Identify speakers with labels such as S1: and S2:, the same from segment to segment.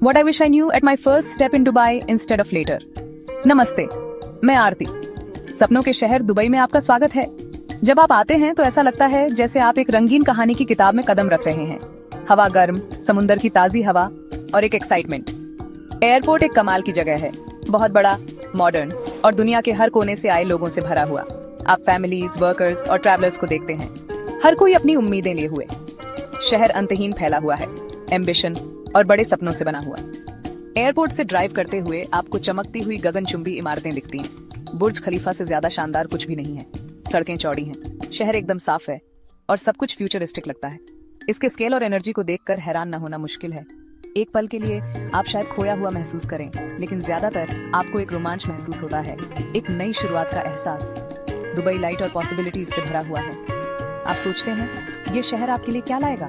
S1: What I wish I knew at my first step in Dubai instead of later. नमस्ते, मैं आरती। सपनों के शहर दुबई में आपका स्वागत है। जब आप आते हैं तो ऐसा लगता है जैसे आप एक रंगीन कहानी की किताब में कदम रख रहे हैं। हवा गर्म, समुंदर की ताजी हवा और एक एक्साइटमेंट। एयरपोर्ट एक कमाल की जगह है, बहुत बड़ा, मॉडर्न और दुनिया के हर कोने से आए लोगों से भरा हुआ। आप फैमिलीज, वर्कर्स और ट्रैवलर्स को देखते हैं, हर कोई अपनी उम्मीदें लिए हुए। शहर अंतहीन फैला हुआ है, एम्बिशन और बड़े सपनों से बना हुआ। एयरपोर्ट से ड्राइव करते हुए आपको चमकती हुई गगनचुंबी इमारतें दिखती हैं। बुर्ज खलीफा से ज्यादा शानदार कुछ भी नहीं है। सड़कें चौड़ी हैं, शहर एकदम साफ है और सब कुछ फ्यूचरिस्टिक लगता है। इसके स्केल और एनर्जी को देखकर हैरान न होना मुश्किल है। एक पल के लिए आप शायद खोया हुआ महसूस करें, लेकिन ज्यादातर आपको एक रोमांच महसूस होता है, एक नई शुरुआत का एहसास। दुबई लाइट और पॉसिबिलिटीज से भरा हुआ है। आप सोचते हैं ये शहर आपके लिए क्या लाएगा?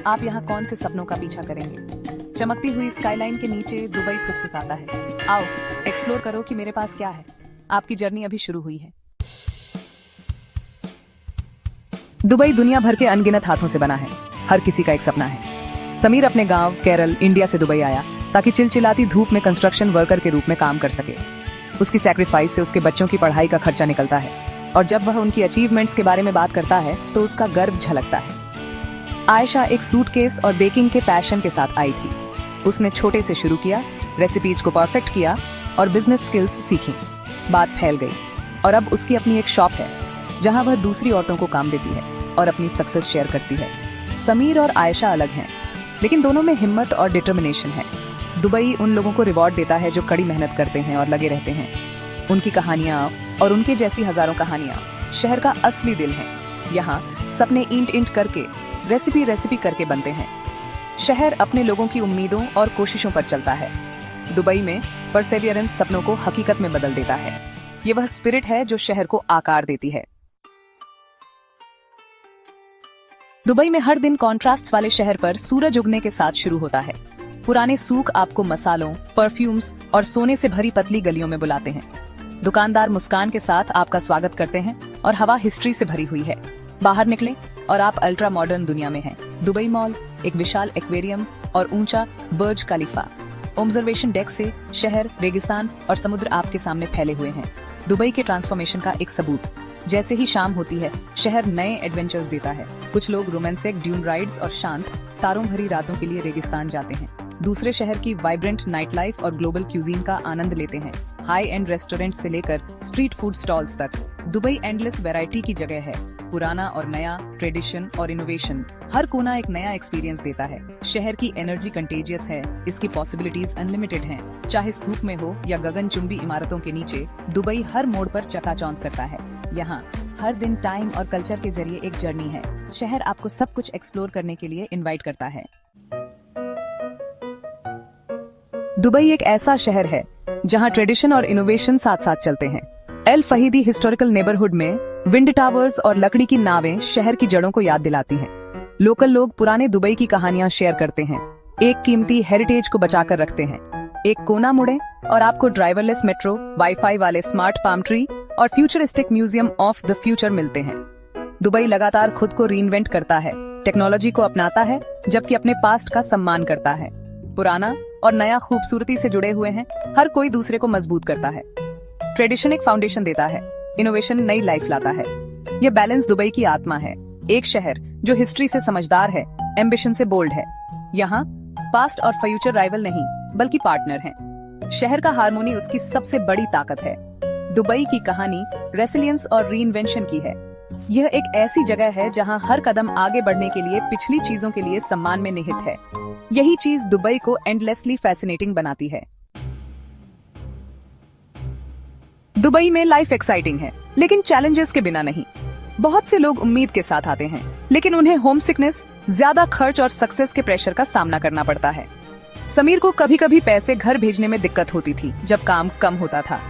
S1: आप यहाँ कौन से सपनों का पीछा करेंगे? चमकती हुई स्काईलाइन के नीचे दुबई फुसफुसाता है। आओ एक्सप्लोर करो कि मेरे पास क्या है। आपकी जर्नी अभी शुरू हुई है। दुबई दुनिया भर के अनगिनत हाथों से बना है। हर किसी का एक सपना है। समीर अपने गांव केरल, इंडिया से दुबई आया ताकि चिलचिलाती धूप में कंस्ट्रक्शन वर्कर के रूप में काम कर सके। उसकी सैक्रिफाइस से उसके बच्चों की पढ़ाई का खर्चा निकलता है और जब वह उनकी अचीवमेंट्स के बारे में बात करता है तो उसका गर्व झलकता है। आयशा एक सूटकेस और बेकिंग के पैशन के साथ आई थी। उसने छोटे से शुरू किया, रेसिपीज को परफेक्ट किया और बिजनेस स्किल्स सीखी। बात फैल गई और अब उसकी अपनी एक शॉप है जहां वह दूसरी औरतों को काम देती है और अपनी सक्सेस शेयर करती है। समीर और आयशा अलग हैं, लेकिन दोनों में हिम्मत और डिटर्मिनेशन है। दुबई उन लोगों को रिवॉर्ड देता है जो कड़ी मेहनत करते हैं और लगे रहते हैं। उनकी कहानियां और उनके जैसी हजारों कहानियां शहर का असली दिल है। यहाँ सपने ईंट करके, रेसिपी करके बनते हैं। शहर अपने लोगों की उम्मीदों और कोशिशों पर चलता है। दुबई में परसेवियरेंस सपनों को हकीकत में बदल देता है। ये वह स्पिरिट है जो शहर को आकार देती है। दुबई में हर दिन कॉन्ट्रास्ट्स वाले शहर पर सूरज उगने के साथ शुरू होता है। पुराने सूक आपको मसालों, परफ्यूम्स और सोने से भरी पतली गलियों में बुलाते हैं। दुकानदार मुस्कान के साथ आपका स्वागत करते हैं और हवा हिस्ट्री से भरी हुई है। बाहर निकलें और आप अल्ट्रा मॉडर्न दुनिया में हैं। दुबई मॉल, एक विशाल एक्वेरियम और ऊंचा बुर्ज खलीफा। ऑब्जर्वेशन डेक से शहर, रेगिस्तान और समुद्र आपके सामने फैले हुए हैं। दुबई के ट्रांसफॉर्मेशन का एक सबूत। जैसे ही शाम होती है, शहर नए एडवेंचर्स देता है। कुछ लोग रोमांटिक ड्यून राइड्स और शांत, तारों भरी रातों के लिए रेगिस्तान जाते हैं। दूसरे शहर की वाइब्रेंट नाइट लाइफ और ग्लोबल क्यूजीन का आनंद लेते हैं। हाई एंड रेस्टोरेंट से लेकर स्ट्रीट फूड स्टॉल्स तक, दुबई एंडलेस वैरायटी की जगह है। पुराना और नया, ट्रेडिशन और इनोवेशन, हर कोना एक नया एक्सपीरियंस देता है। शहर की एनर्जी कंटेजियस है, इसकी पॉसिबिलिटीज अनलिमिटेड हैं। चाहे सूख में हो या गगनचुंबी इमारतों के नीचे, दुबई हर मोड़ पर चकाचौंध करता है। यहाँ हर दिन टाइम और कल्चर के जरिए एक जर्नी है। शहर आपको सब कुछ एक्सप्लोर करने के लिए इनवाइट करता है। दुबई एक ऐसा शहर है जहाँ ट्रेडिशन और इनोवेशन साथ साथ चलते हैं। एल फहीदी हिस्टोरिकल नेबरहुड में विंड टावर्स और लकड़ी की नावें शहर की जड़ों को याद दिलाती हैं। लोकल लोग पुराने दुबई की कहानियां शेयर करते हैं, एक कीमती हेरिटेज को बचाकर रखते हैं। एक कोना मुड़े और आपको ड्राइवरलेस मेट्रो, वाईफाई वाले स्मार्ट पाम ट्री और futuristic museum of the future मिलते हैं। दुबई लगातार खुद को रीइन्वेंट करता है, टेक्नोलॉजी को अपनाता है, जबकि अपने पास्ट का सम्मान करता है। पुराना और नया खूबसूरती से जुड़े हुए हैं, हर कोई दूसरे को मजबूत करता है। ट्रेडिशन एक फाउंडेशन देता है, इनोवेशन नई लाइफ लाता है। यह बैलेंस दुबई की आत्मा है। एक शहर जो हिस्ट्री से समझदार है, एम्बिशन से बोल्ड है। यहाँ पास्ट और फ्यूचर राइवल नहीं, बल्कि पार्टनर हैं। शहर का हार्मोनी उसकी सबसे बड़ी ताकत है। दुबई की कहानी रेसिलियंस और रीइन्वेंशन की है। यह एक ऐसी जगह है जहाँ हर कदम आगे बढ़ने के लिए पिछली चीजों के लिए सम्मान में निहित है। यही चीज दुबई को एंडलेसली फैसिनेटिंग बनाती है। दुबई में लाइफ एक्साइटिंग है, लेकिन चैलेंजेस के बिना नहीं। बहुत से लोग उम्मीद के साथ आते हैं, लेकिन उन्हें होम सिकनेस, ज्यादा खर्च और सक्सेस के प्रेशर का सामना करना पड़ता है। समीर को कभी कभी पैसे घर भेजने में दिक्कत होती थी जब काम कम होता था।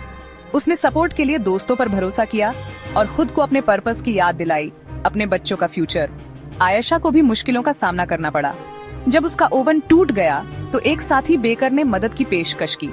S1: उसने सपोर्ट के लिए दोस्तों पर भरोसा किया और खुद को अपने पर्पस की याद दिलाई, अपने बच्चों का फ्यूचर। आयशा को भी मुश्किलों का सामना करना पड़ा। जब उसका ओवन टूट गया तो एक साथी बेकर ने मदद की पेशकश की।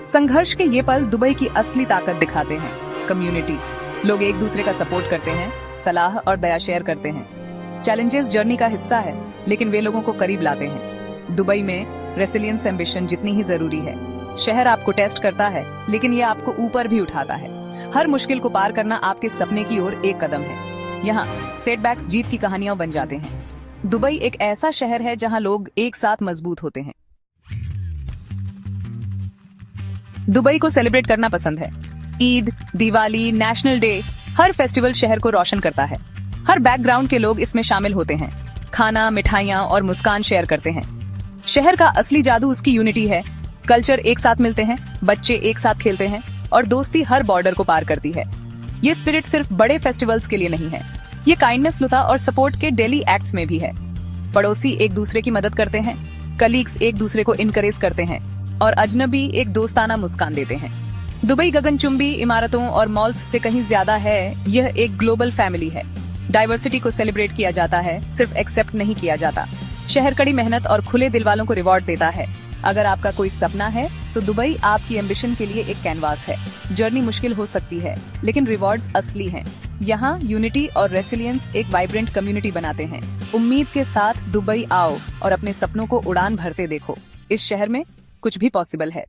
S1: संघर्ष के ये पल दुबई की असली ताकत दिखाते हैं। कम्युनिटी, लोग एक दूसरे का सपोर्ट करते हैं, सलाह और दया शेयर करते हैं। चैलेंजेस जर्नी का हिस्सा है, लेकिन वे लोगों को करीब लाते हैं। दुबई में रेसिलियंस एम्बिशन जितनी ही जरूरी है। शहर आपको टेस्ट करता है, लेकिन ये आपको ऊपर भी उठाता है। हर मुश्किल को पार करना आपके सपने की ओर एक कदम है। यहाँ सेटबैक्स जीत की कहानियां बन जाते हैं। दुबई एक ऐसा शहर है जहां लोग एक साथ मजबूत होते हैं। दुबई को सेलिब्रेट करना पसंद है। ईद, दिवाली, नेशनल डे, हर फेस्टिवल शहर को रोशन करता है। हर बैकग्राउंड के लोग इसमें शामिल होते हैं। खाना, मिठाइयां और मुस्कान शेयर करते हैं। शहर का असली जादू उसकी यूनिटी है। कल्चर एक साथ मिलते हैं, बच्चे एक साथ खेलते हैं और दोस्ती हर बॉर्डर को पार करती है। ये स्पिरिट सिर्फ बड़े फेस्टिवल्स के लिए नहीं है, ये काइंडनेस, लुता और सपोर्ट के डेली एक्ट्स में भी है। पड़ोसी एक दूसरे की मदद करते हैं, कलीग्स एक दूसरे को इनकरेज करते हैं और अजनबी एक दोस्ताना मुस्कान देते हैं। दुबई गगनचुंबी इमारतों और मॉल्स से कहीं ज्यादा है। यह एक ग्लोबल फैमिली है। डाइवर्सिटी को सेलिब्रेट किया जाता है, सिर्फ एक्सेप्ट नहीं किया जाता। शहर कड़ी मेहनत और खुले दिल वालों को रिवॉर्ड देता है। अगर आपका कोई सपना है तो दुबई आपकी एम्बिशन के लिए एक कैनवास है। जर्नी मुश्किल हो सकती है, लेकिन रिवॉर्ड्स असली हैं। यहाँ यूनिटी और रेसिलियंस एक वाइब्रेंट कम्युनिटी बनाते हैं। उम्मीद के साथ दुबई आओ और अपने सपनों को उड़ान भरते देखो। इस शहर में कुछ भी पॉसिबल है।